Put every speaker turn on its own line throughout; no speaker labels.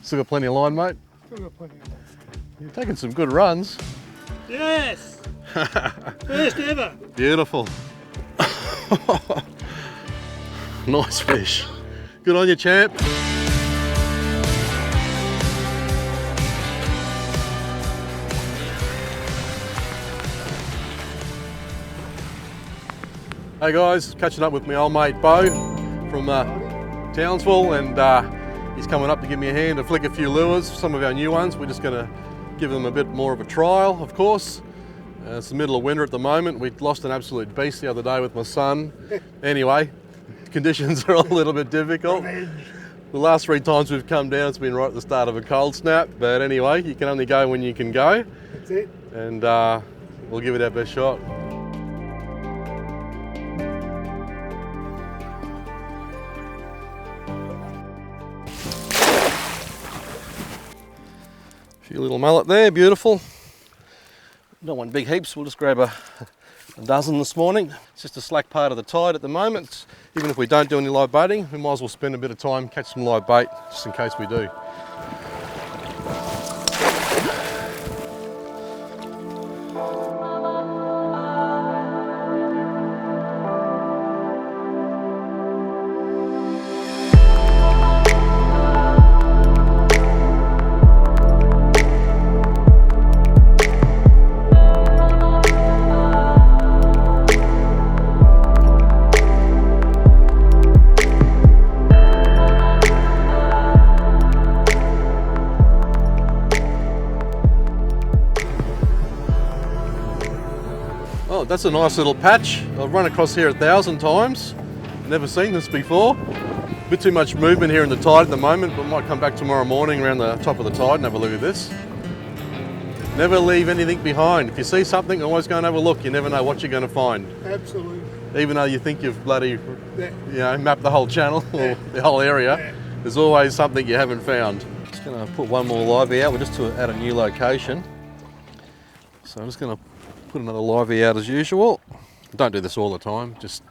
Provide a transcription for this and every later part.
Still got plenty of line, mate?
Still got plenty of line.
You're taking some good runs.
Yes! First ever.
Beautiful. Nice fish. Good on you, champ. Hey guys, catching up with my old mate Bo from Townsville, and he's coming up to give me a hand to flick a few lures, some of our new ones. We're just going to give them a bit more of a trial, of course. It's the middle of winter at the moment. We lost an absolute beast the other day with my son. Anyway, conditions are a little bit difficult. The last 3 times we've come down, it's been right at the start of a cold snap. But anyway, you can only go when you can go.
That's it.
And we'll give it our best shot. A few little mullet there, beautiful. Don't want big heaps, we'll just grab a dozen this morning. It's just a slack part of the tide at the moment. Even if we don't do any live baiting, we might as well spend a bit of time, catch some live bait, just in case we do. Oh, that's a nice little patch. I've run across here 1,000 times. Never seen this before. A bit too much movement here in the tide at the moment, but might come back tomorrow morning around the top of the tide and have a look at this. Never leave anything behind. If you see something, always go and have a look. You never know what you're going to find.
Absolutely.
Even though you think you've bloody, mapped the whole channel or the whole area, there's always something you haven't found. Just going to put one more livey out. We're just at a new location. So I'm just going to put another livey out as usual. Don't do this all the time, just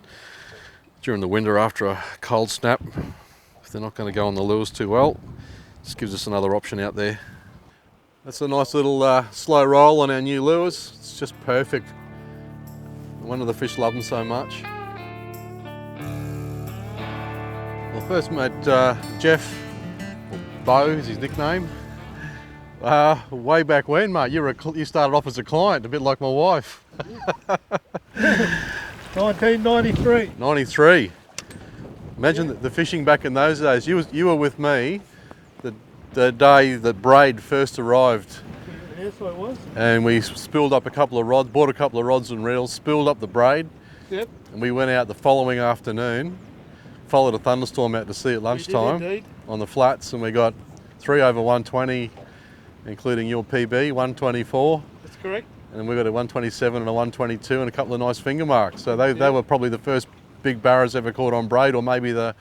during the winter after a cold snap. If they're not going to go on the lures too well, just gives us another option out there. That's a nice little slow roll on our new lures. It's just perfect. One of the fish love them so much. Well, first met Jeff, or Bo is his nickname. Way back when, mate, you started off as a client, a bit like my wife.
1993.
93. Imagine the fishing back in those days. You were with me the day that braid first arrived.
Yes, I was.
And we spilled up a couple of rods, bought a couple of rods and reels, spilled up the braid.
Yep.
And we went out the following afternoon, followed a thunderstorm out to sea at lunchtime on the flats, and we got 3 over 120. Including your PB, 124.
That's correct.
And we got a 127 and a 122 and a couple of nice finger marks. So they were probably the first big barras ever caught on braid, or maybe the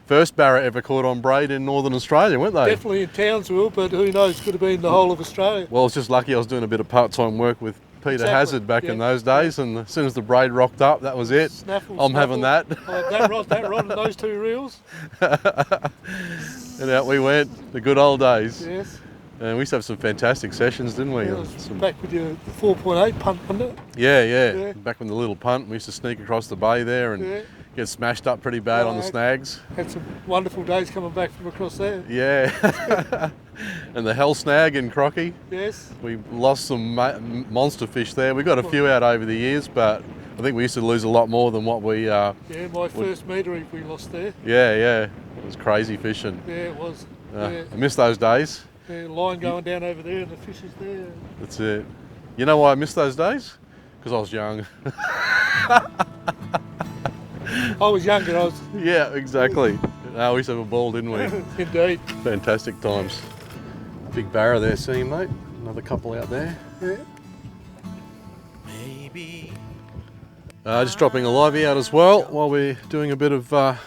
first barra ever caught on braid in Northern Australia, weren't they?
Definitely in Townsville, but who knows, could have been the whole of Australia.
Well, I was just lucky I was doing a bit of part-time work with 𝗘𝗫𝗧 back in those days, and as soon as the braid rocked up, that was it. I'm having that.
That rod and those 2 reels.
And out we went, the good old days.
Yes.
And we used to have some fantastic sessions, didn't we?
Yeah, back with your 4.8 punt, wasn't it?
Yeah. Back when the little punt, we used to sneak across the bay there and get smashed up pretty bad on the snags.
Had some wonderful days coming back from across there.
Yeah. And the hell snag in Crocky.
Yes.
We lost some monster fish there. We got a few out over the years, but I think we used to lose a lot more than what we...
my first meter we lost there.
Yeah. It was crazy fishing.
Yeah, it was.
I miss those days.
Yeah, line going down over there and the fish is there.
That's it. You know why I miss those days? Because I was young.
I was younger.
Yeah, exactly. We used to have a ball, didn't we?
Indeed.
Fantastic times. Big barra there, see you, mate? Another couple out there.
Yeah.
Just dropping a livey out as well while we're doing a bit of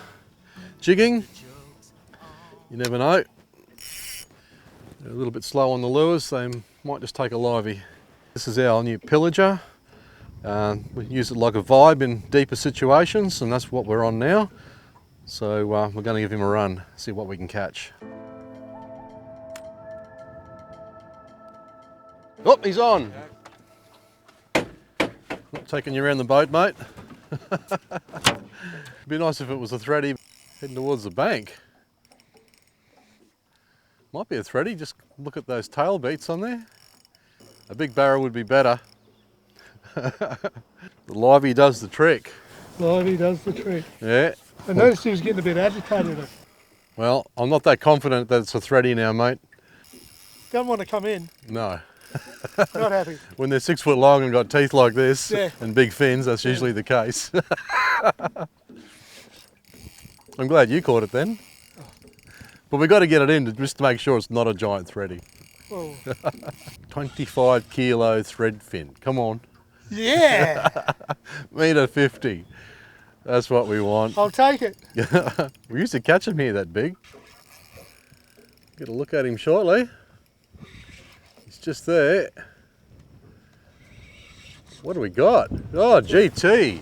jigging. You never know. They're a little bit slow on the lures, they might just take a livey. This is our new pillager. We use it like a vibe in deeper situations, and that's what we're on now. So we're going to give him a run, see what we can catch. Oh, he's on. Not taking you around the boat, mate. Be nice if it was a thready heading towards the bank. Might be a thready, just look at those tail beats on there. A big barra would be better. The livey does the trick.
Livey does the trick.
Yeah.
I noticed he was getting a bit agitated.
Well, I'm not that confident that it's a thready now, mate.
Don't want to come in.
No.
Not happy.
When they're 6 foot long and got teeth like this,
yeah,
and big fins, that's usually the case. I'm glad you caught it then. But we've got to get it in just to make sure it's not a giant thready.
Oh.
25 kilo thread fin. Come on.
Yeah.
$1.50. That's what we want.
I'll take it.
We used to catch him here that big. Get a look at him shortly. He's just there. What do we got? Oh, GT.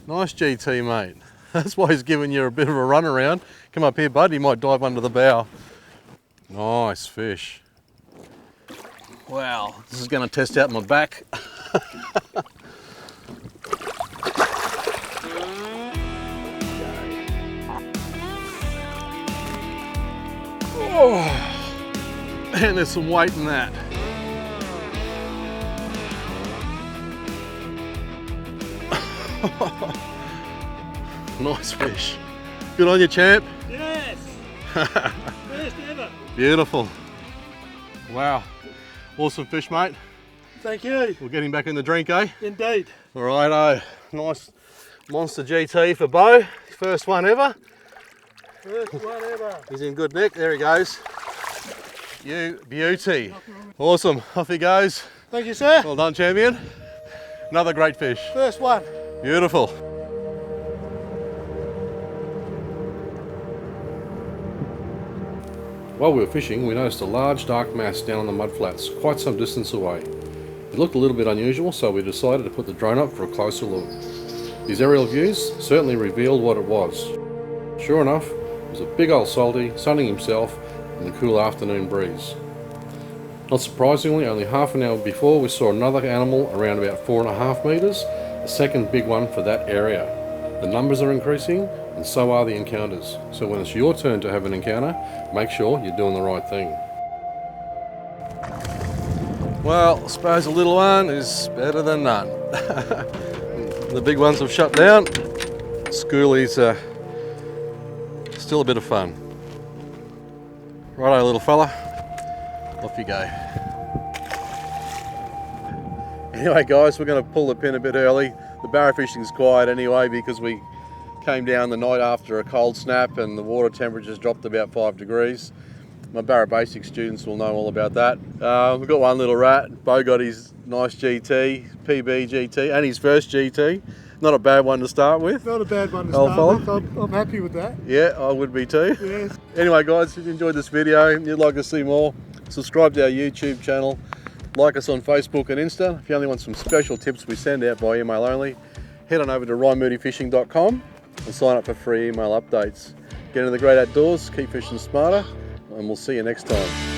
Nice GT, mate. That's why he's giving you a bit of a run around. Come up here, bud. He might dive under the bow. Nice fish. Wow, this is going to test out my back. Oh, and there's some weight in that. Nice fish. Good on you, champ.
Yes. First ever.
Beautiful. Wow. Awesome fish, mate.
Thank you.
We'll get him back in the drink, eh?
Indeed.
All righto. Nice monster GT for Bo. First one ever.
First one ever.
He's in good nick. There he goes. You beauty. Awesome. Off he goes.
Thank you, sir.
Well done, champion. Another great fish.
First one.
Beautiful. While we were fishing, we noticed a large dark mass down on the mudflats, quite some distance away. It looked a little bit unusual, so we decided to put the drone up for a closer look. These aerial views certainly revealed what it was. Sure enough, it was a big old salty, sunning himself in the cool afternoon breeze. Not surprisingly, only half an hour before we saw another animal around about 4.5 metres, the second big one for that area. The numbers are increasing, and so are the encounters. So when it's your turn to have an encounter, make sure you're doing the right thing. Well, I suppose a little one is better than none. The big ones have shut down. Schoolies are still a bit of fun. Righto, little fella. Off you go. Anyway, guys, we're going to pull the pin a bit early. The barra fishing's quiet anyway because we came down the night after a cold snap and the water temperatures dropped about 5 degrees. My Barra Basics students will know all about that. We've got one little rat. Bo got his nice GT, PB GT, and his first GT. Not a bad one to start with.
Not a bad one to start with. I'm happy with that.
Yeah, I would be too.
Yes.
Anyway, guys, if you enjoyed this video and you'd like to see more, subscribe to our YouTube channel. Like us on Facebook and Insta. If you only want some special tips we send out by email only, head on over to ryanmoodifishing.com and sign up for free email updates. Get into the great outdoors, keep fishing smarter, and we'll see you next time.